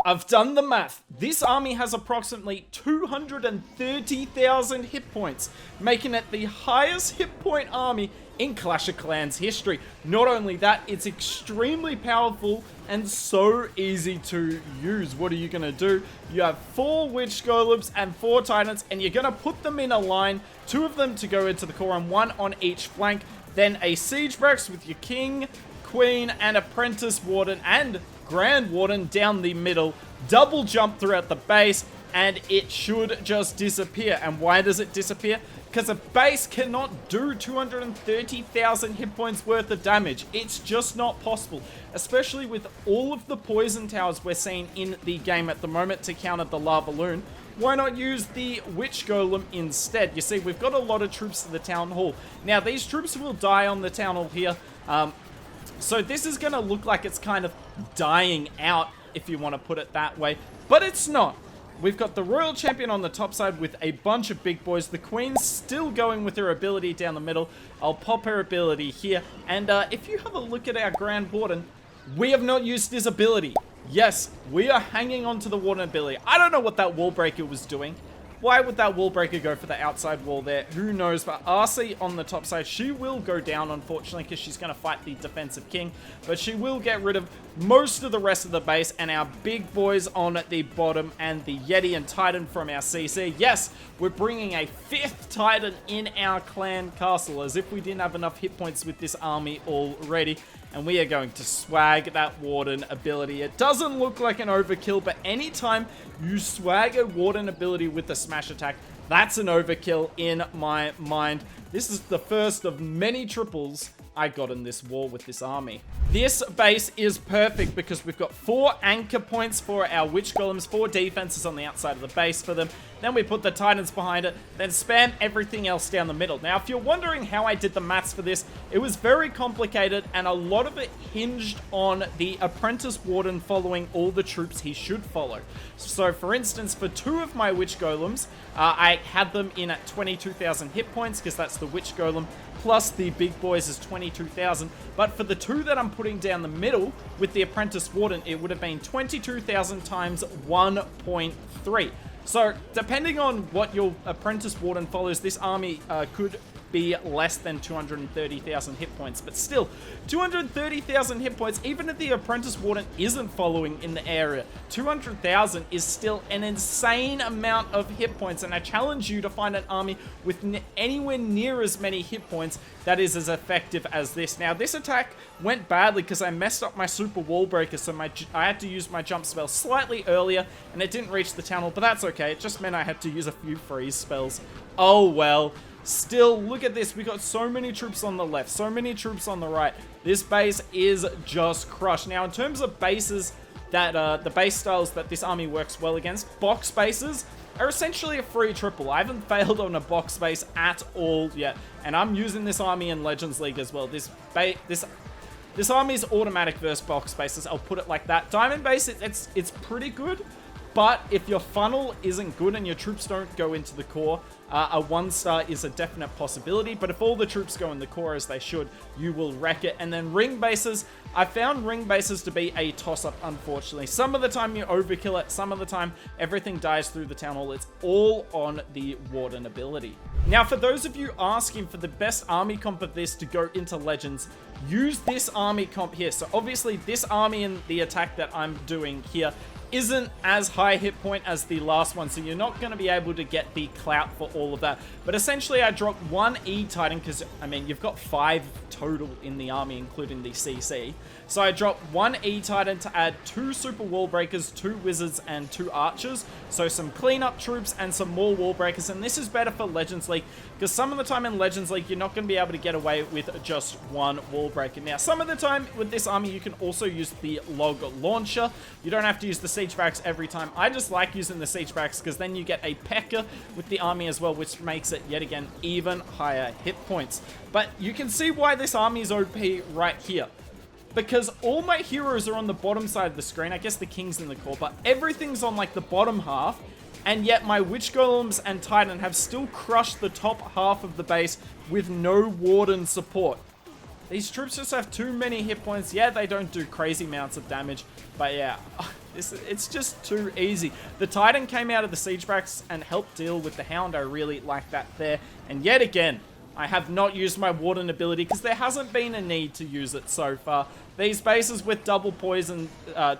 I've done the math. This army has approximately 230,000 hit points, making it the highest hit point army in Clash of Clans history. Not only that, it's extremely powerful and so easy to use. What are you going to do? You have 4 Witch Golems and 4 Titans, and you're going to put them in a line, 2 of them to go into the core and 1 on each flank. Then a Siege Barracks with your King, Queen, and Apprentice, Warden, and Grand Warden down the middle, double jump throughout the base, and it should just disappear. And why does it disappear? Because a base cannot do 230,000 hit points worth of damage. It's just not possible, especially with all of the poison towers we're seeing in the game at the moment to counter the Lava Loon. Why not use the Witch Golem instead? You see, we've got a lot of troops to the Town Hall. Now, these troops will die on the Town Hall here. So this is going to look like it's kind of dying out, if you want to put it that way. But it's not. We've got the Royal Champion on the top side with a bunch of big boys. The Queen's still going with her ability down the middle. I'll pop her ability here. And if you have a look at our Grand Warden, we have not used his ability. Yes, we are hanging on to the Warden ability. I don't know what that wall breaker was doing. Why would that wall breaker go for the outside wall there? Who knows? But RC on the top side, she will go down, unfortunately, because she's going to fight the defensive king. But she will get rid of most of the rest of the base, and our big boys on the bottom, and the Yeti and Titan from our CC. Yes, we're bringing a 5th Titan in our clan castle, as if we didn't have enough hit points with this army already. And we are going to swag that Warden ability. It doesn't look like an overkill, but anytime you swag a Warden ability with a smash attack, that's an overkill in my mind. This is the first of many triples I got in this war with this army. This base is perfect because we've got 4 anchor points for our Witch Golems, 4 defenses on the outside of the base for them. Then we put the Titans behind it, then spam everything else down the middle. Now, if you're wondering how I did the maths for this, it was very complicated, and a lot of it hinged on the Apprentice Warden following all the troops he should follow. So, for instance, for 2 of my Witch Golems, I had them in at 22,000 hit points, because that's the Witch Golem, plus the big boys is 22,000. But for the 2 that I'm putting down the middle with the Apprentice Warden, it would have been 22,000 times 1.3. So, depending on what your Apprentice Warden follows, this army could be less than 230,000 hit points. But still, 230,000 hit points, even if the Apprentice Warden isn't following in the area, 200,000 is still an insane amount of hit points. And I challenge you to find an army with anywhere near as many hit points that is as effective as this. Now, this attack went badly because I messed up my super wall breaker, so I had to use my jump spell slightly earlier, and it didn't reach the town hall, but that's okay. It just meant I had to use a few freeze spells. Oh well. Still, look at this. We got so many troops on the left, so many troops on the right. This base is just crushed. Now, in terms of bases that the base styles that this army works well against, box bases are essentially a free triple. I haven't failed on a box base at all yet, and I'm using this army in Legends League as well. This army is automatic versus box bases. I'll put it like that. Diamond base, it's pretty good. But if your funnel isn't good and your troops don't go into the core, a 1-star is a definite possibility. But if all the troops go in the core as they should, you will wreck it. And then ring bases, I found ring bases to be a toss-up, unfortunately. Some of the time you overkill it, some of the time everything dies through the town hall. It's all on the Warden ability. Now, for those of you asking for the best army comp of this to go into Legends, use this army comp here. So obviously this army and the attack that I'm doing here isn't as high hit point as the last one, so you're not going to be able to get the clout for all of that. But essentially, I dropped 1 E-Titan, because, I mean, you've got 5 total in the army, including the CC. So I dropped 1 E-Titan to add 2 Super Wall Breakers, 2 Wizards, and 2 Archers. So some cleanup troops and some more Wall Breakers, and this is better for Legends League, because some of the time in Legends League, you're not going to be able to get away with just 1 Wall Breaker. Now, some of the time with this army, you can also use the Log Launcher. You don't have to use the Siege Barracks every time. I just like using the Siege Barracks because then you get a P.E.K.K.A. with the army as well, which makes it, yet again, even higher hit points. But you can see why this army is OP right here. Because all my heroes are on the bottom side of the screen. I guess the king's in the core, but everything's on like the bottom half. And yet my Witch Golems and Titan have still crushed the top half of the base with no Warden support. These troops just have too many hit points. Yeah, they don't do crazy amounts of damage, but yeah, it's just too easy. The Titan came out of the siege barracks and helped deal with the Hound. I really like that there. And yet again, I have not used my Warden ability because there hasn't been a need to use it so far. These bases with double poison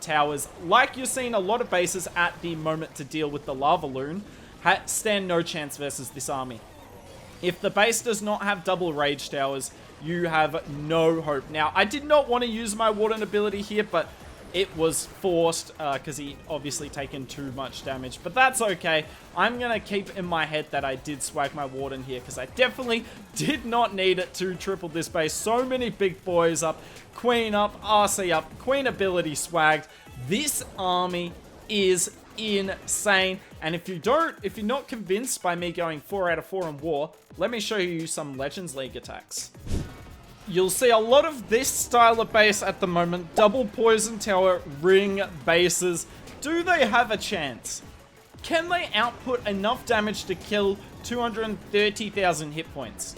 towers, like you're seeing a lot of bases at the moment to deal with the Lava Loon, stand no chance versus this army. If the base does not have double rage towers, you have no hope. Now, I did not want to use my Warden ability here, but it was forced because he obviously taken too much damage. But that's okay. I'm going to keep in my head that I did swag my Warden here because I definitely did not need it to triple this base. So many big boys up, Queen up, RC up, Queen ability swagged. This army is insane. And if you're not convinced by me going 4 out of 4 in war, let me show you some Legends League attacks. You'll see a lot of this style of base at the moment. Double poison tower ring bases. Do they have a chance? Can they output enough damage to kill 230,000 hit points?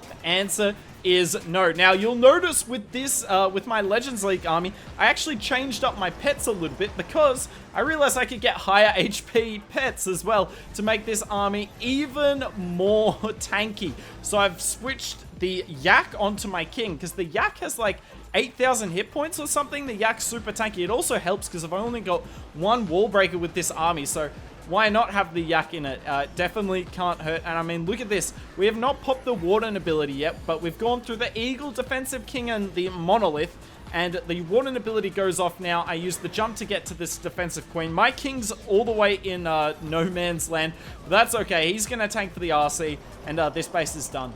The answer is no. Now you'll notice with this, with my Legends League army, I actually changed up my pets a little bit because I realized I could get higher HP pets as well to make this army even more tanky. So I've switched the Yak onto my King because the Yak has like 8,000 hit points or something. The Yak's super tanky. It also helps because I've only got one wall breaker with this army, so why not have the Yak in it? Definitely can't hurt. And I mean, look at this. We have not popped the Warden ability yet, but we've gone through the Eagle, Defensive King, and the Monolith. And the Warden ability goes off now. I use the jump to get to this Defensive Queen. My King's all the way in no man's land. But that's okay. He's going to tank for the RC. And this base is done.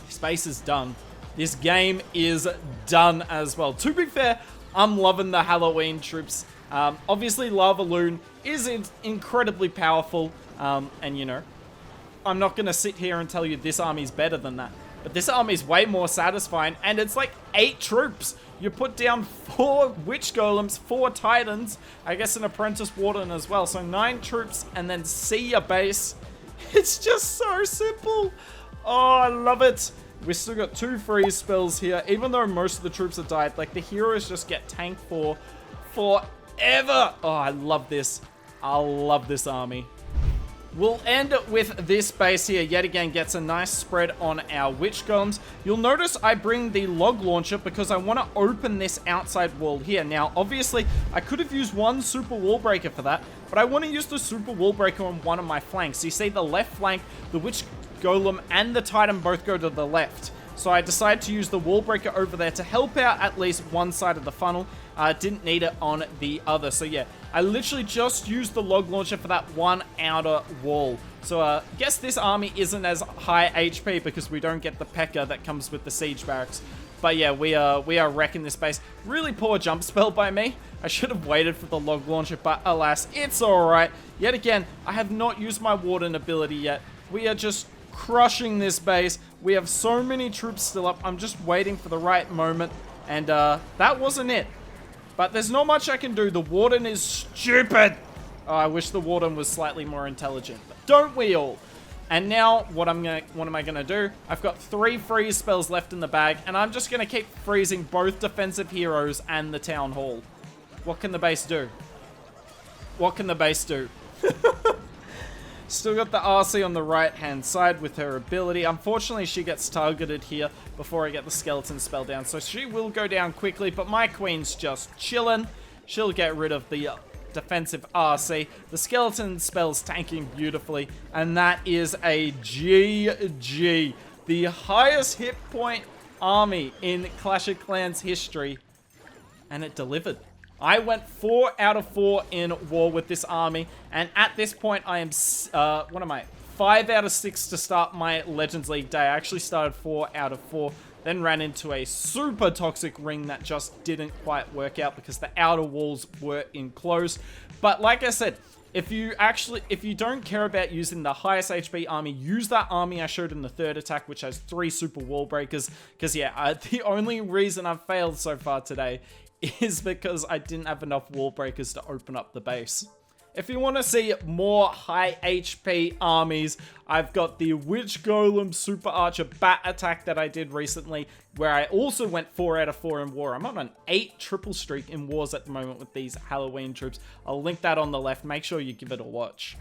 This base is done. This game is done as well. To be fair, I'm loving the Halloween troops. Obviously, Lava Loon is incredibly powerful, and you know, I'm not going to sit here and tell you this army's better than that, but this army's way more satisfying, and it's like 8 troops. You put down 4 Witch Golems, 4 Titans, I guess an Apprentice Warden as well, so 9 troops, and then see your base. It's just so simple. Oh, I love it. We still got 2 freeze spells here, even though most of the troops have died. Like, the heroes just get tanked for forever. Oh, I love this. I love this army. We'll end with this base here. Yet again, gets a nice spread on our Witch Golems. You'll notice I bring the log launcher because I want to open this outside wall here. Now, obviously, I could have used one super wall breaker for that, but I want to use the super wall breaker on one of my flanks. So you see the left flank, the Witch Golem and the Titan both go to the left. So I decided to use the wall breaker over there to help out at least one side of the funnel. Didn't need it on the other. So yeah, I literally just used the log launcher for that one outer wall. So guess this army isn't as high HP because we don't get the P.E.K.K.A that comes with the siege barracks. But yeah, we are wrecking this base. Really poor jump spell by me. I should have waited for the log launcher, but alas, it's alright. Yet again, I have not used my Warden ability yet. We are just crushing this base. We have so many troops still up. I'm just waiting for the right moment. And that wasn't it. But there's not much I can do. The Warden is stupid. Oh, I wish the Warden was slightly more intelligent. But don't we all? And now, what am I gonna do? I've got 3 freeze spells left in the bag, and I'm just gonna keep freezing both defensive heroes and the town hall. What can the base do? What can the base do? Still got the RC on the right-hand side with her ability. Unfortunately, she gets targeted here before I get the skeleton spell down. So she will go down quickly, but my queen's just chilling. She'll get rid of the defensive RC. The skeleton spell's tanking beautifully, and that is a GG. The highest hit point army in Clash of Clans history, and it delivered. I went 4 out of 4 in war with this army, and at this point I am, 5 out of 6 to start my Legends League day. I actually started 4 out of 4, then ran into a super toxic ring that just didn't quite work out because the outer walls were enclosed. But like I said, if you don't care about using the highest HP army, use that army I showed in the 3rd attack, which has 3 super wall breakers. Because yeah, the only reason I've failed so far today is because I didn't have enough wall breakers to open up the base. If you want to see more high HP armies, I've got the Witch Golem Super Archer Bat attack that I did recently, where I also went 4 out of 4 in war. I'm on an 8 triple streak in wars at the moment with these Halloween troops. I'll link that on the left. Make sure you give it a watch.